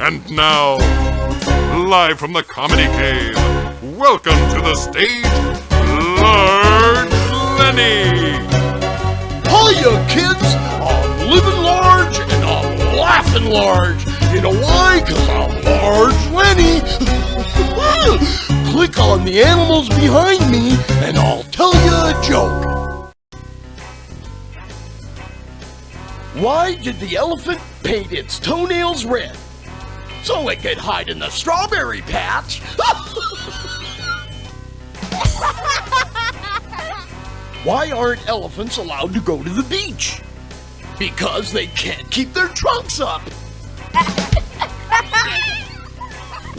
And now, live from the Comedy Cave, welcome to the stage, Large Lenny! Hiya, kids! I'm living large and I'm laughing large. You know why? 'Cause I'm Large Lenny. Click on the animals behind me and I'll tell you a joke. Why did the elephant paint its toenails red? So it could hide in the strawberry patch. Why aren't elephants allowed to go to the beach? Because they can't keep their trunks up.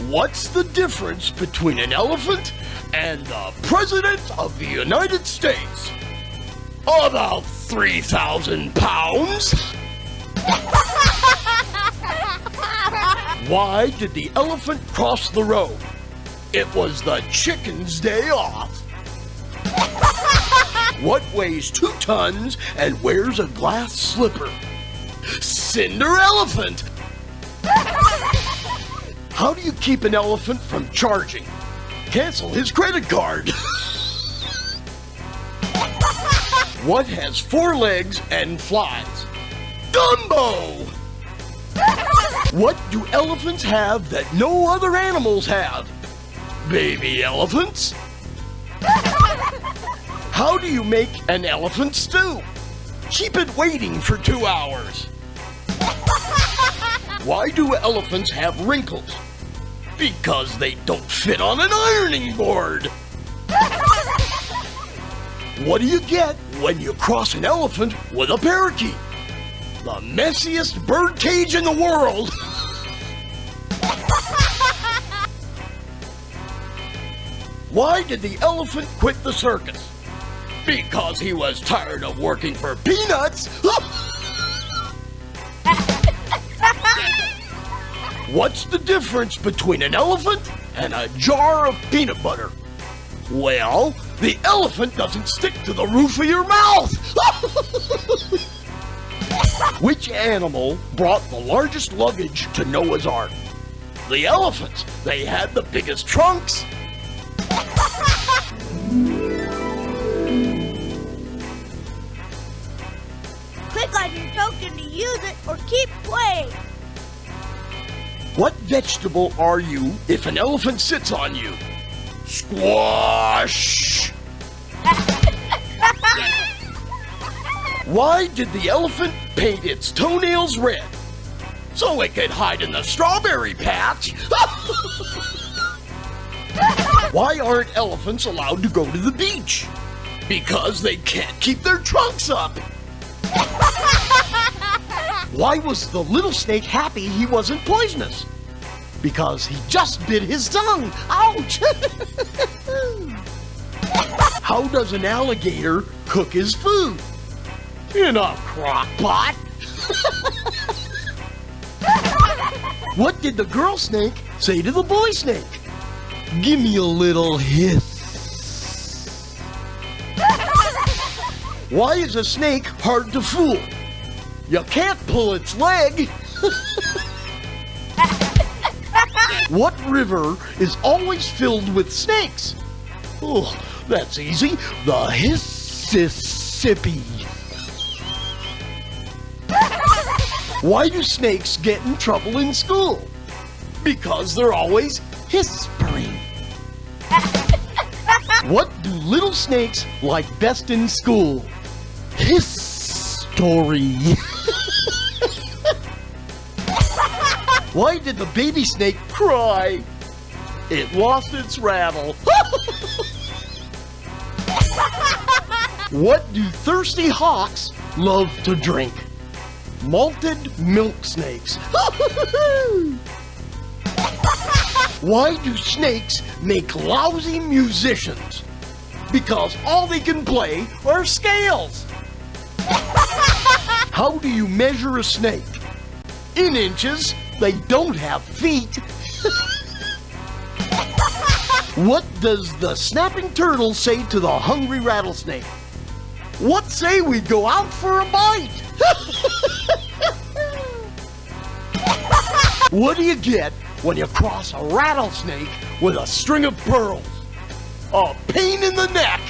What's the difference between an elephant and the President of the United States? About 3,000 pounds. Why did the elephant cross the road? It was the chicken's day off. What weighs 2 tons and wears a glass slipper? Cinder-elephant. How do you keep an elephant from charging? Cancel his credit card. What has 4 legs and flies? Dumbo! What do elephants have that no other animals have? Baby elephants? How do you make an elephant stew? Keep it waiting for 2 hours. Why do elephants have wrinkles? Because they don't fit on an ironing board. What do you get when you cross an elephant with a parakeet? The messiest bird cage in the world. Why did the elephant quit the circus? Because he was tired of working for peanuts. What's the difference between an elephant and a jar of peanut butter? Well, the elephant doesn't stick to the roof of your mouth. Which animal brought the largest luggage to Noah's Ark? The elephants. They had the biggest trunks. Click on your token to use it or keep playing. What vegetable are you if an elephant sits on you? Squash! Why did the elephant paint its toenails red? So it could hide in the strawberry patch. Why aren't elephants allowed to go to the beach? Because they can't keep their trunks up. Why was the little snake happy he wasn't poisonous? Because he just bit his tongue. Ouch! How does an alligator cook his food? In a crock pot. What did the girl snake say to the boy snake? Give me a little hiss. Why is a snake hard to fool? You can't pull its leg. What river is always filled with snakes? Oh, that's easy. The Mississippi. Why do snakes get in trouble in school? Because they're always whispering. What do little snakes like best in school? History. Why did the baby snake cry? It lost its rattle. What do thirsty hawks love to drink? Malted milk snakes. Why do snakes make lousy musicians? Because all they can play are scales. How do you measure a snake? In inches. They don't have feet. What does the snapping turtle say to the hungry rattlesnake? What say we go out for a bite? What do you get when you cross a rattlesnake with a string of pearls? A pain in the neck!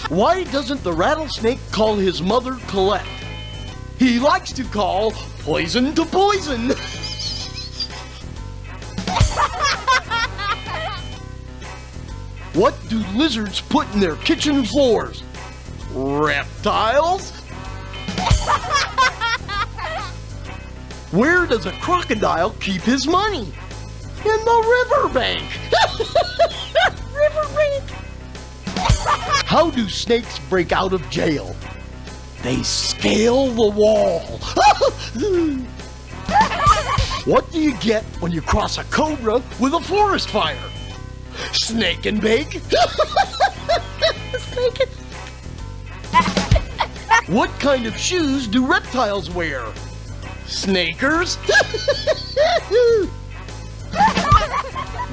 Why doesn't the rattlesnake call his mother Colette? He likes to call poison to poison. What do lizards put in their kitchen floors? Reptiles? Where does a crocodile keep his money? In the riverbank. Riverbank. How do snakes break out of jail? They scale the wall. What do you get when you cross a cobra with a forest fire? Snake and bake. Snake and... What kind of shoes do reptiles wear? Snakers.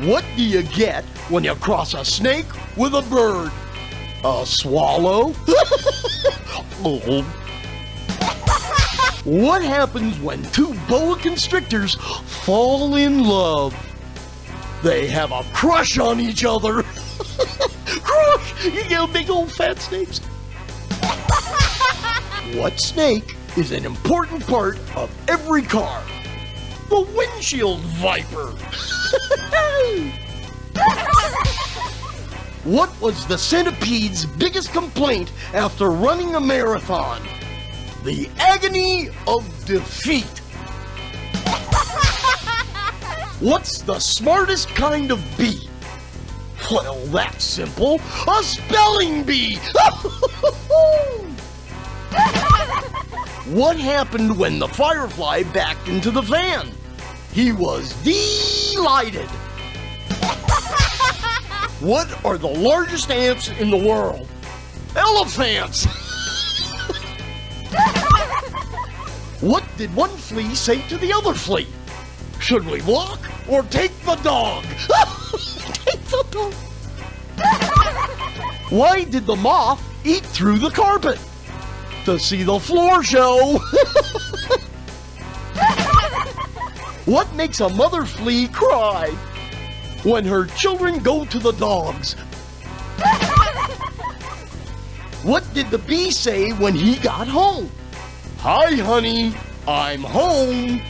What do you get when you cross a snake with a bird? A swallow? What happens when two boa constrictors fall in love? They have a crush on each other. Crush! You get big old fat snakes. What snake is an important part of every car? The windshield viper. What was the centipede's biggest complaint after running a marathon? The agony of defeat. What's the smartest kind of bee? Well, that's simple. A spelling bee. What happened when the firefly backed into the fan? He was delighted. What are the largest ants in the world? Elephants! What did one flea say to the other flea? Should we walk or take the dog? Take the dog. Why did the moth eat through the carpet? To see the floor show. What makes a mother flea cry? When her children go to the dogs. What did the bee say when he got home? Hi, honey, I'm home.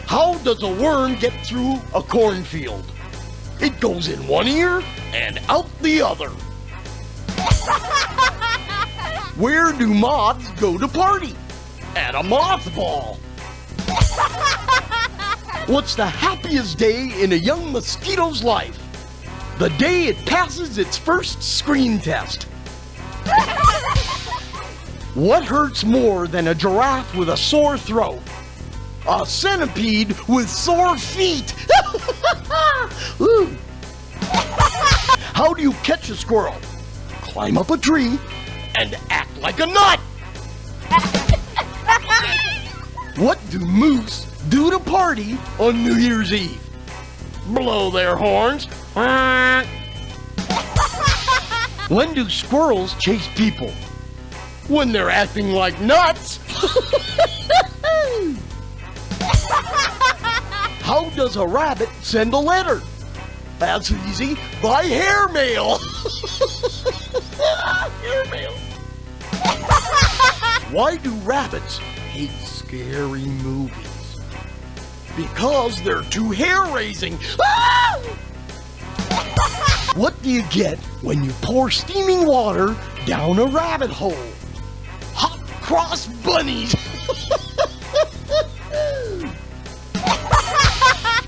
How does a worm get through a cornfield? It goes in one ear and out the other. Where do moths go to party? At a moth ball. What's the happiest day in a young mosquito's life? The day it passes its first screen test. What hurts more than a giraffe with a sore throat? A centipede with sore feet. How do you catch a squirrel? Climb up a tree and act like a nut. What do moose do to party on New Year's Eve? Blow their horns. When do squirrels chase people? When they're acting like nuts. How does a rabbit send a letter? That's easy, by hair mail. Hair mail. Why do rabbits hate scary movies? Because they're too hair-raising. What do you get when you pour steaming water down a rabbit hole? Hot cross bunnies.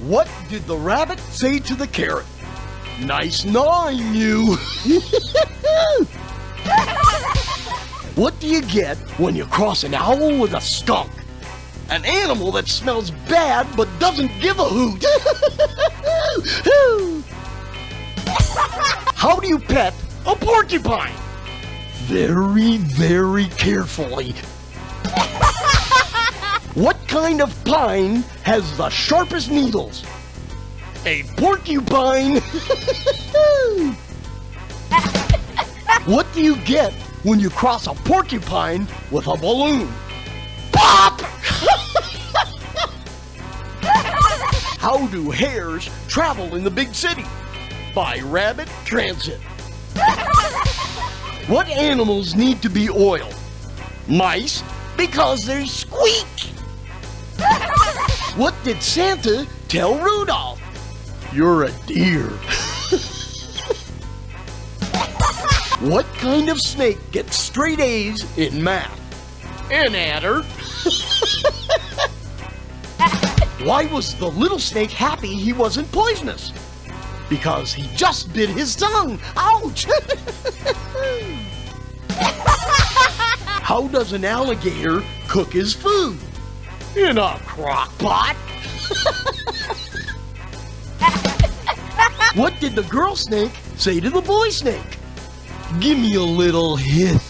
What did the rabbit say to the carrot? Nice gnawing, you. What do you get when you cross an owl with a skunk? An animal that smells bad but doesn't give a hoot. How do you pet a porcupine? Very, very carefully. What kind of pine has the sharpest needles? A porcupine. What do you get when you cross a porcupine with a balloon? Pop! How do hares travel in the big city? By rabbit transit. What animals need to be oiled? Mice, because they squeak. What did Santa tell Rudolph? You're a deer. What kind of snake gets straight A's in math? An adder. Why was the little snake happy he wasn't poisonous? Because he just bit his tongue. Ouch! How does an alligator cook his food? In a crock pot. What did the girl snake say to the boy snake? Give me a little hiss.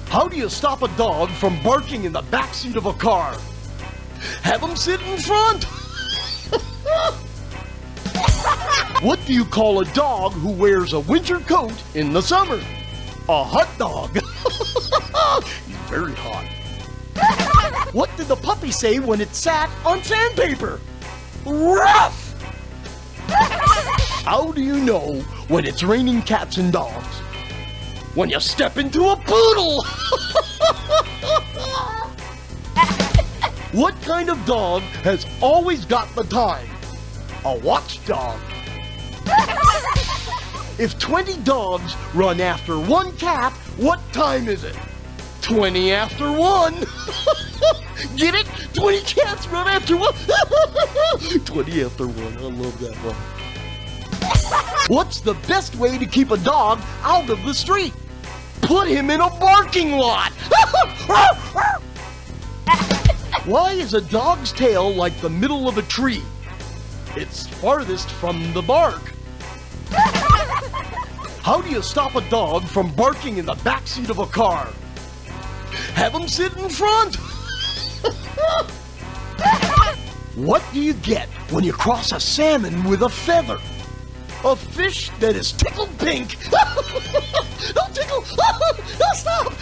How do you stop a dog from barking in the backseat of a car? Have him sit in front. What do you call a dog who wears a winter coat in the summer? A hot dog. He's very hot. What did the puppy say when it sat on sandpaper? Rough! How do you know when it's raining cats and dogs? When you step into a poodle! What kind of dog has always got the time? A watchdog. If 20 dogs run after one cat, what time is it? 20 after 1. Get it? 20 cats run after 1. 20 after 1. I love that one. What's the best way to keep a dog out of the street? Put him in a barking lot. Why is a dog's tail like the middle of a tree? It's farthest from the bark. How do you stop a dog from barking in the backseat of a car? Have him sit in front. What do you get when you cross a salmon with a feather? A fish that is tickled pink. Don't tickle. Stop.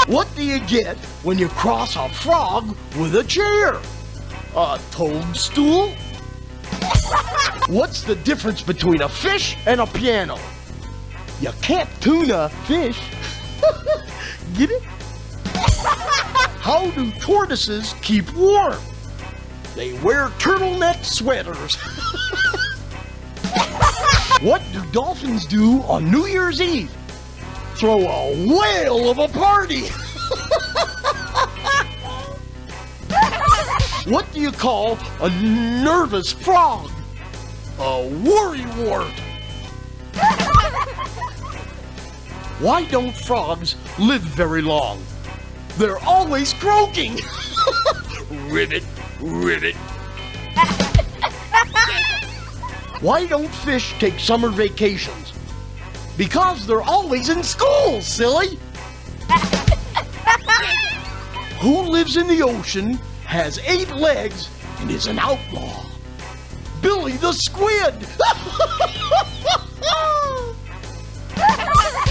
What do you get when you cross a frog with a chair? A toadstool? What's the difference between a fish and a piano? You can't tune a fish. Get it? How do tortoises keep warm? They wear turtleneck sweaters. What do dolphins do on New Year's Eve? Throw a whale of a party. What do you call a nervous frog? A worrywart. Why don't frogs live very long? They're always croaking. Ribbit, ribbit. Why don't fish take summer vacations? Because they're always in school, silly. Who lives in the ocean, has 8 legs, and is an outlaw? Billy the Squid.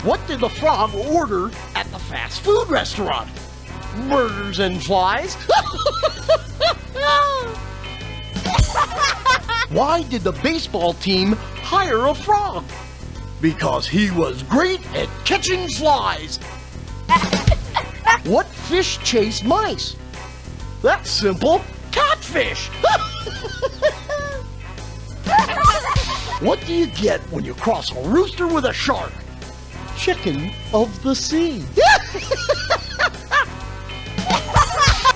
What did the frog order at the fast food restaurant? Burgers and fries. Why did the baseball team hire a frog? Because he was great at catching flies. What fish chase mice? That's simple. Catfish. What do you get when you cross a rooster with a shark? Chicken of the sea.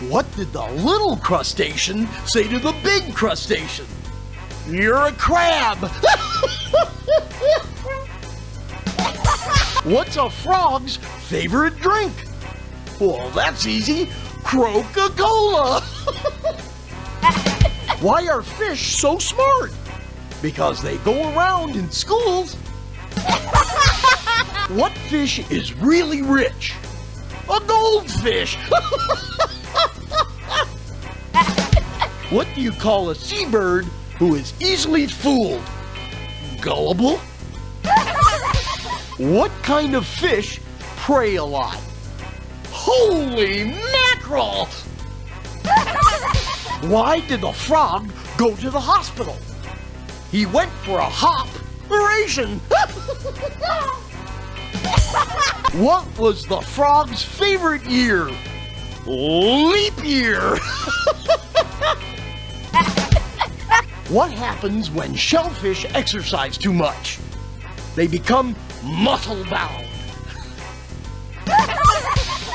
What did the little crustacean say to the big crustacean? You're a crab. What's a frog's favorite drink? Well, that's easy. Coca-Cola. Why are fish so smart? Because they go around in schools. What fish is really rich? A goldfish. What do you call a seabird who is easily fooled? Gullible? What kind of fish prey a lot? Holy mackerel! Why did the frog go to the hospital? He went for a hop-ration. What was the frog's favorite year? Leap year. What happens when shellfish exercise too much? They become muscle-bound.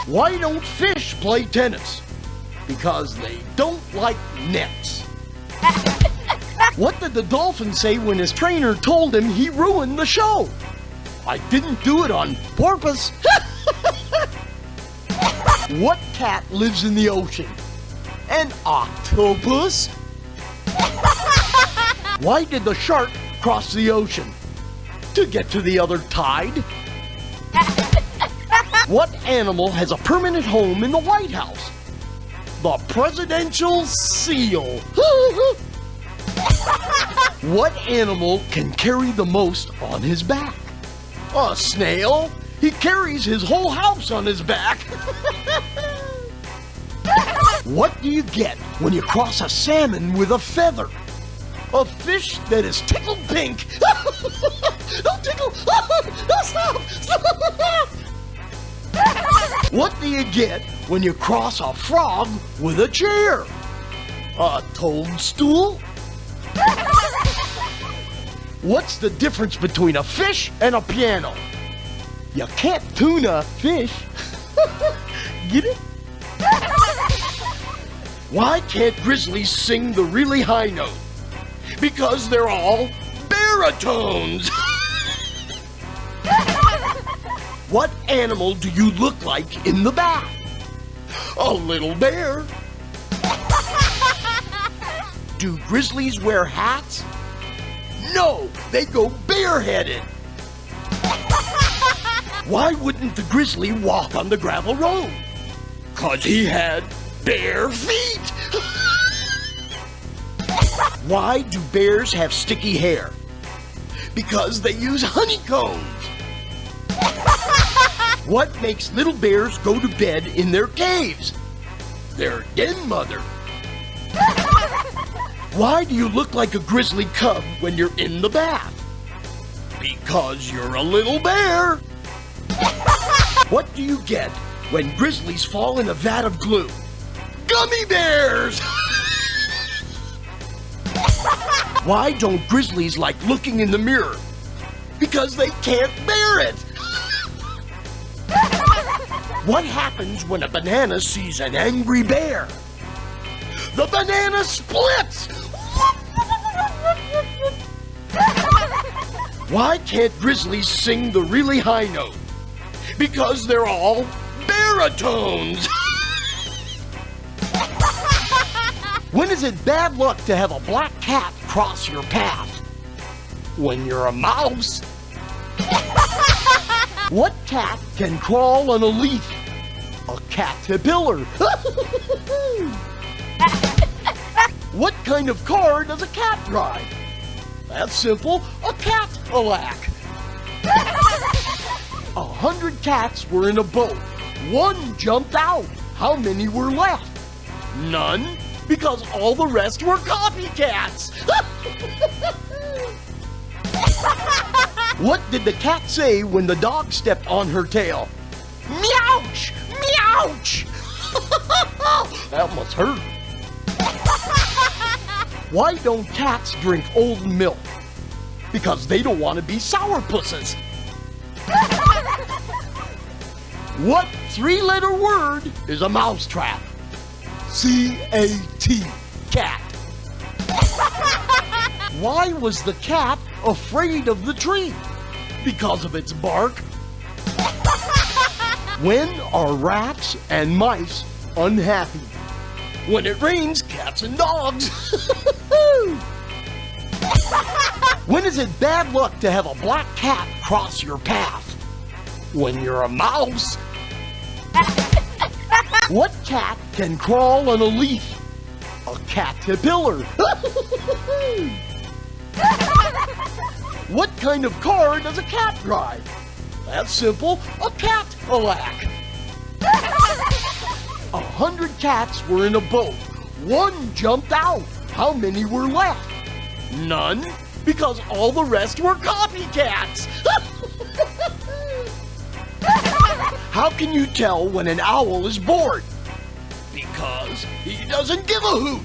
Why don't fish play tennis? Because they don't like nets. What did the dolphin say when his trainer told him he ruined the show? I didn't do it on purpose. What cat lives in the ocean? An octopus? Why did the shark cross the ocean? To get to the other tide? What animal has a permanent home in the White House? The presidential seal. What animal can carry the most on his back? A snail? He carries his whole house on his back. What do you get when you cross a salmon with a feather? A fish that is tickled pink. Don't tickle! Stop! Stop! What do you get when you cross a frog with a chair? A toadstool? What's the difference between a fish and a piano? You can't tune a fish. Get it? Why can't grizzlies sing the really high note? Because they're all baritones. What animal do you look like in the bath? A little bear. Do grizzlies wear hats? No, they go bareheaded. Why wouldn't the grizzly walk on the gravel road? 'Cause he had bare feet. Why do bears have sticky hair? Because they use honeycombs. What makes little bears go to bed in their caves? Their den mother. Why do you look like a grizzly cub when you're in the bath? Because you're a little bear. What do you get when grizzlies fall in a vat of glue? Gummy bears! Why don't grizzlies like looking in the mirror? Because they can't bear it! What happens when a banana sees an angry bear? The banana splits! Why can't grizzlies sing the really high note? Because they're all baritones! When is it bad luck to have a black cat cross your path? When you're a mouse. What cat can crawl on a leaf? A caterpillar. What kind of car does a cat drive? That's simple, a Cadillac. 100 cats were in a boat. One jumped out. How many were left? None, because all the rest were copycats. What did the cat say when the dog stepped on her tail? Meouch! Meouch! That must hurt. Why don't cats drink old milk? Because they don't want to be sourpusses. What three-letter word is a mousetrap? C-A-T, cat. Why was the cat afraid of the tree? Because of its bark. When are rats and mice unhappy? When it rains cats and dogs. When is it bad luck to have a black cat cross your path? When you're a mouse. What cat can crawl on a leaf? A caterpillar. What kind of car does a cat drive? That's simple, a Cadillac. 100 cats were in a boat. One jumped out. How many were left? None, because all the rest were copycats. How can you tell when an owl is bored? Because he doesn't give a hoot.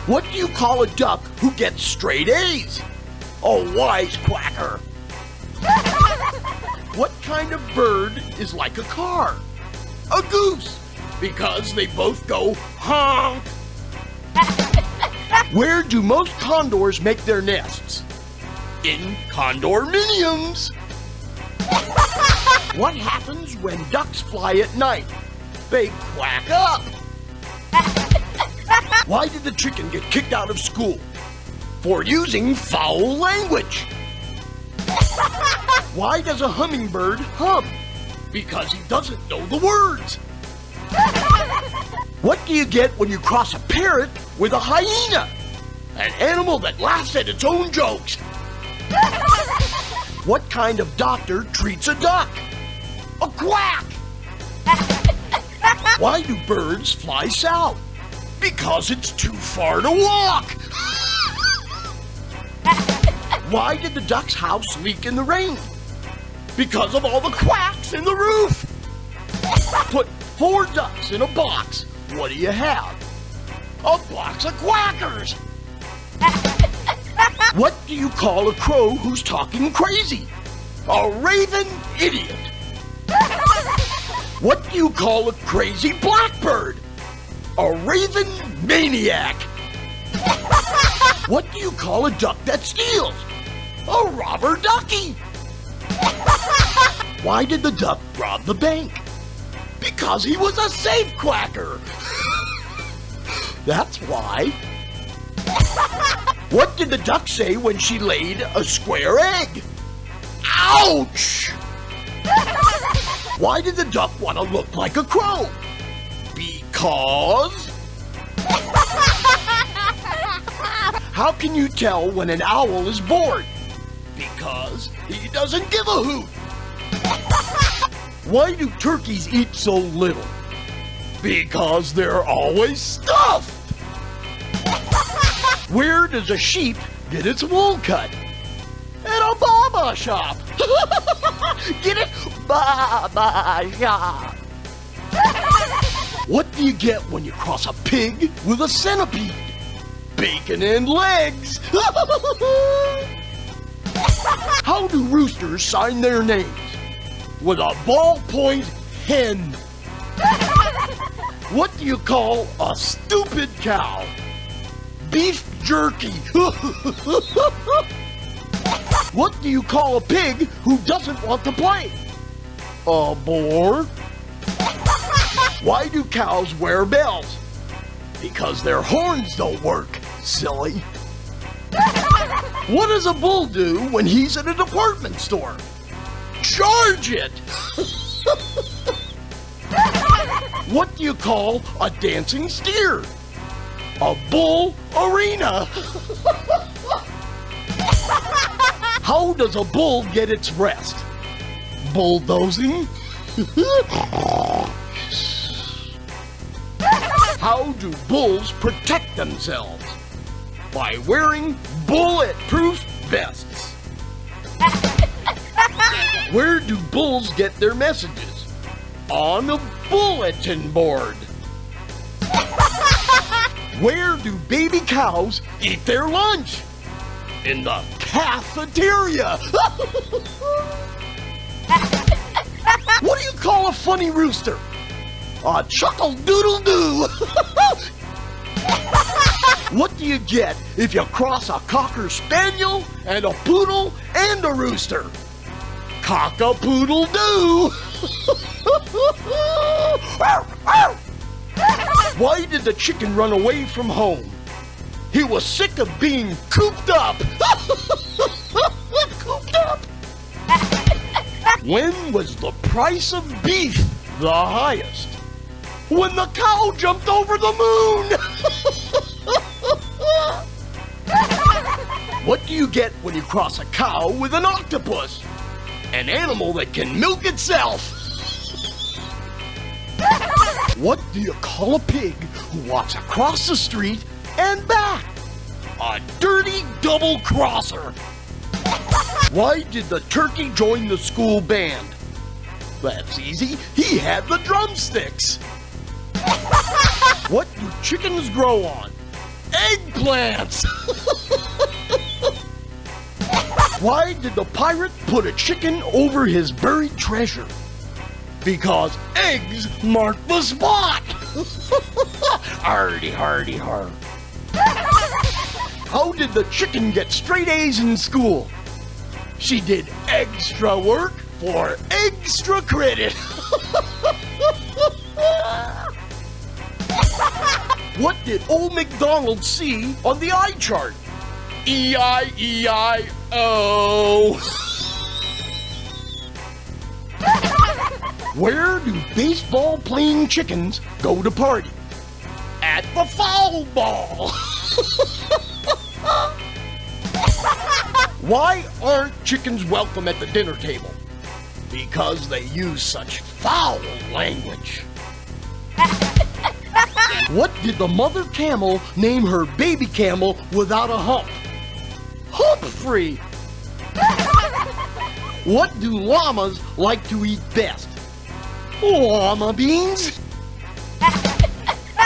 What do you call a duck who gets straight A's? A wisecracker. What kind of bird is like a car? A goose, because they both go honk. Where do most condors make their nests? In condominiums. What happens when ducks fly at night? They quack up. Why did the chicken get kicked out of school? For using foul language. Why does a hummingbird hum? Because he doesn't know the words. What do you get when you cross a parrot with a hyena? An animal that laughs at its own jokes. What kind of doctor treats a duck? A quack. Why do birds fly south? Because it's too far to walk. Why did the duck's house leak in the rain? Because of all the quacks in the roof. Put 4 ducks in a box. What do you have? A box of quackers. What do you call a crow who's talking crazy? A raven idiot. What do you call a crazy blackbird? A raven maniac. What do you call a duck that steals? A robber ducky. Why did the duck rob the bank? Because he was a safe quacker. That's why. What did the duck say when she laid a square egg? Ouch! Why did the duck want to look like a crow? Because... How can you tell when an owl is bored? Because he doesn't give a hoot. Why do turkeys eat so little? Because they're always stuffed. Where does a sheep get its wool cut? At a barber shop. Get it? Barber shop. What do you get when you cross a pig with a centipede? Bacon and legs. How do roosters sign their names? With a ballpoint hen. What do you call a stupid cow? Beef jerky. What do you call a pig who doesn't want to play? A boar. Why do cows wear bells? Because their horns don't work, silly. What does a bull do when he's at a department store? Charge it! What do you call a dancing steer? A bull arena. How does a bull get its rest? Bulldozing? How do bulls protect themselves? By wearing bulletproof vests. Where do bulls get their messages? On a bulletin board. Where do baby cows eat their lunch? In the cafeteria. What do you call a funny rooster? A chuckle-doodle-doo. What do you get if you cross a cocker spaniel and a poodle and a rooster? Cock-a-poodle-doo. Why did the chicken run away from home? He was sick of being cooped up. Cooped up. When was the price of beef the highest? when the cow jumped over the moon? What do you get when you cross a cow with an octopus? An animal that can milk itself. What do you call a pig who walks across the street and back? A dirty double crosser. Why did the turkey join the school band? That's easy. He had the drumsticks. What do chickens grow on? Eggplants. Why did the pirate put a chicken over his buried treasure? Because eggs mark the spot. Hardy, hardy, har. How did the chicken get straight A's in school? She did extra work for extra credit. What did old MacDonald see on the eye chart? E-I-E-I-O. Where do baseball-playing chickens go to party? At the foul ball. Why aren't chickens welcome at the dinner table? Because they use such foul language. What did the mother camel name her baby camel without a hump? Hump-free. What do llamas like to eat best? Llama beans.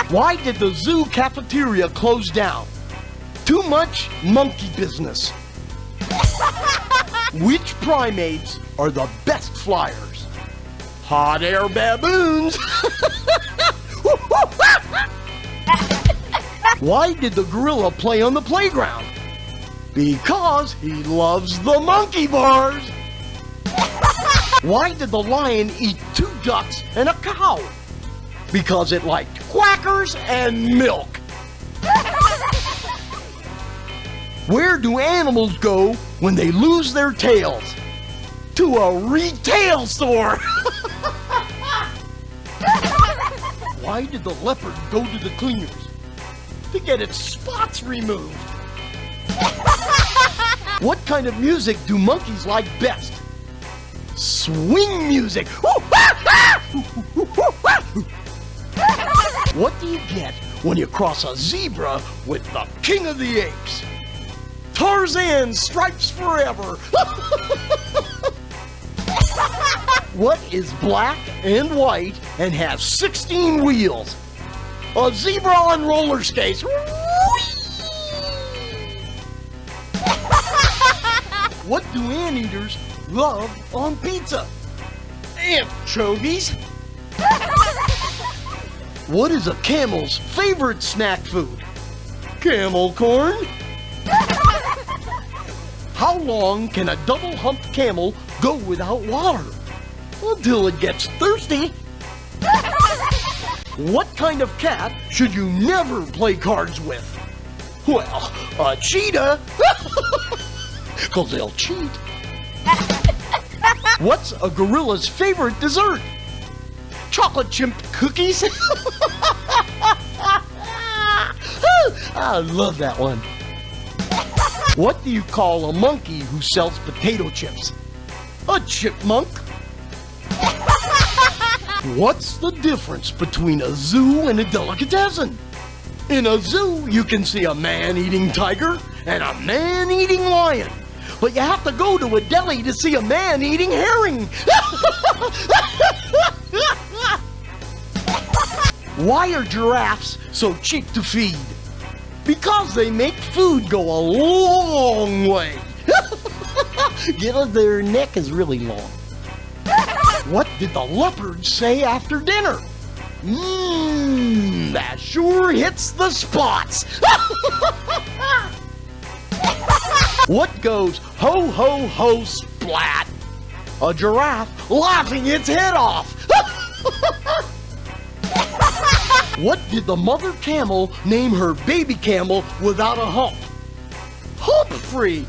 Why did the zoo cafeteria close down? Too much monkey business. Which primates are the best flyers? Hot air baboons. Why did the gorilla play on the playground? Because he loves the monkey bars. Why did the lion eat 2 ducks and a cow? Because it liked quackers and milk. Where do animals go when they lose their tails? To a retail store. Why did the leopard go to the cleaners? To get its spots removed. What kind of music do monkeys like best? Swing music. What do you get when you cross a zebra with the king of the apes? Tarzan stripes forever. What is black and white and has 16 wheels? A zebra on roller skates. What do anteaters love on pizza? Anchovies. What is a camel's favorite snack food? Camel corn. How long can a double-humped camel go without water? Until it gets thirsty. What kind of cat should you never play cards with? Well, a cheetah. 'Cause they'll cheat. What's a gorilla's favorite dessert? Chocolate chip cookies. I love that one. What do you call a monkey who sells potato chips? A chipmunk. What's the difference between a zoo and a delicatessen? In a zoo, you can see a man-eating tiger and a man-eating lion. But you have to go to a deli to see a man-eating herring. Why are giraffes so cheap to feed? Because they make food go a long way. Their neck is really long. What did the leopard say after dinner? That sure hits the spots. What goes ho ho ho splat? A giraffe laughing its head off. What did the mother camel name her baby camel without a hump? Hump-free.